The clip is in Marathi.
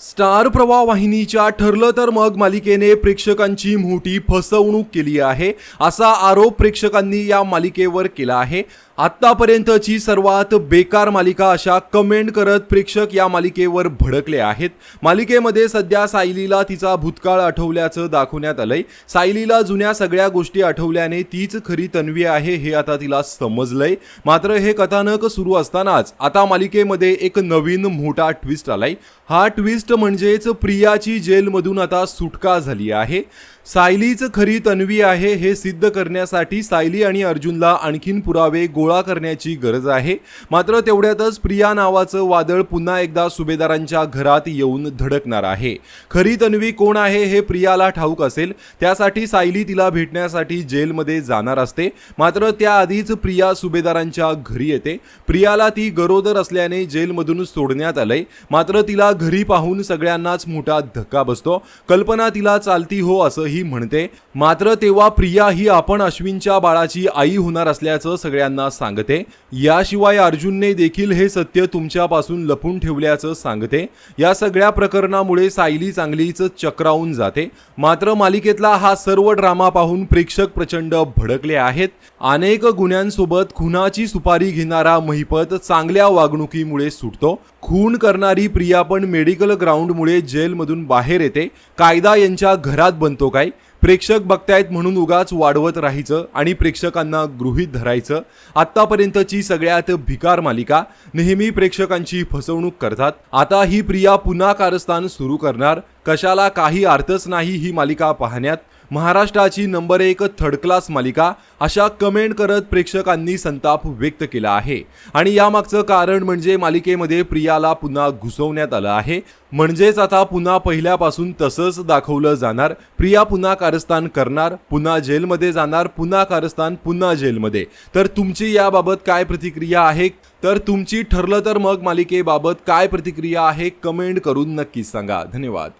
स्टार प्रवाह वाहिनीच्या ठरलं तर मग मालिकेने प्रेक्षकांची मोठी फसवणूक केली आहे असा आरोप प्रेक्षकांनी या मालिकेवर केला आहे। आत्तापर्यंतची सर्वात बेकार मालिका अशा कमेंट करत प्रेक्षक या मालिकेवर भडकले आहेत। मालिकेमध्ये सध्या सायलीला तिचा भूतकाळ आठवल्याचं दाखवण्यात आलंय। सायलीला जुन्या सगळ्या गोष्टी आठवल्याने तीच खरी तन्वी आहे हे आता तिला समजलंय। मात्र हे कथानक सुरू असतानाच आता मालिकेमध्ये एक नवीन मोठा ट्विस्ट आलाय। हा ट्विस्ट म्हणजेच प्रियाची जेलमधून आता सुटका झाली आहे। सायलीच खरी तन्वी आहे हे सिद्ध करण्यासाठी सायली आणि अर्जुनला आणखीन पुरावे गोळा करण्याची गरज आहे। मात्र तेवढ्यातच प्रिया नावाचं वादळ पुन्हा एकदा सुभेदारांच्या घरात येऊन धडकणार आहे। खरी तन्वी कोण आहे हे प्रियाला ठाऊक असेल, त्यासाठी सायली तिला भेटण्यासाठी जेलमध्ये जाणार असते। मात्र त्याआधीच प्रिया सुभेदारांच्या घरी येते। प्रियाला ती गरोदर असल्याने जेलमधून सोडण्यात आलंय। मात्र तिला घरी पाहून सगळ्यांनाच मोठा धक्का बसतो। कल्पना तिला चालती हो असंही म्हणते। मात्र तेव्हा प्रिया ही आपण अश्विनच्या बाळाची आई होणार असल्याचं सगळ्यांना सांगते। याशिवाय अर्जुनने देखील हे सत्य तुमच्यापासून लपून ठेवल्याचं सांगते। या सगळ्या प्रकरणामुळे सायली चांगलीच चक्रावून जाते। मात्र मालिकेतला हा सर्व ड्रामा पाहून प्रेक्षक प्रचंड भडकले आहेत। अनेक गुन्ह्यांसोबत खुनाची सुपारी घेणारा महिपत चांगल्या वागणुकीमुळे सुटतो। खून करणारी प्रिया पण मेडिकल ग्राउंडमुळे जेलमधून बाहेर येते। कायदा यांच्या घरात बनतो काय? प्रेक्षक बघतायत म्हणून उगाच वाढवत राहायचं आणि प्रेक्षकांना गृहीत धरायचं। आत्तापर्यंतची सगळ्यात भिकार मालिका नेहमी प्रेक्षकांची फसवणूक करतात। आता ही प्रिया पुन्हा कारस्थान सुरू करणार। कशाला काही अर्थच नाही ही मालिका पाहण्यात। महाराष्ट्राची नंबर 1 थर्ड क्लास मालिका अशा कमेंट करत प्रेक्षकांनी संताप व्यक्त केला आहे। आणि यामागचं कारण म्हणजे मालिकेमध्ये प्रियाला पुन्हा घुसवण्यात आलं आहे। म्हणजेच आता पुन्हा पहिल्यापासून तसंच दाखवलं जाणार। प्रिया पुन्हा कारस्थान करणार, पुन्हा जेलमध्ये जाणार, पुन्हा कारस्थान, पुन्हा जेलमध्ये। तर तुमची याबाबत काय प्रतिक्रिया आहे? तर तुमची ठरलं तर मग मालिकेबाबत काय प्रतिक्रिया आहे कमेंट करून नक्कीच सांगा। धन्यवाद।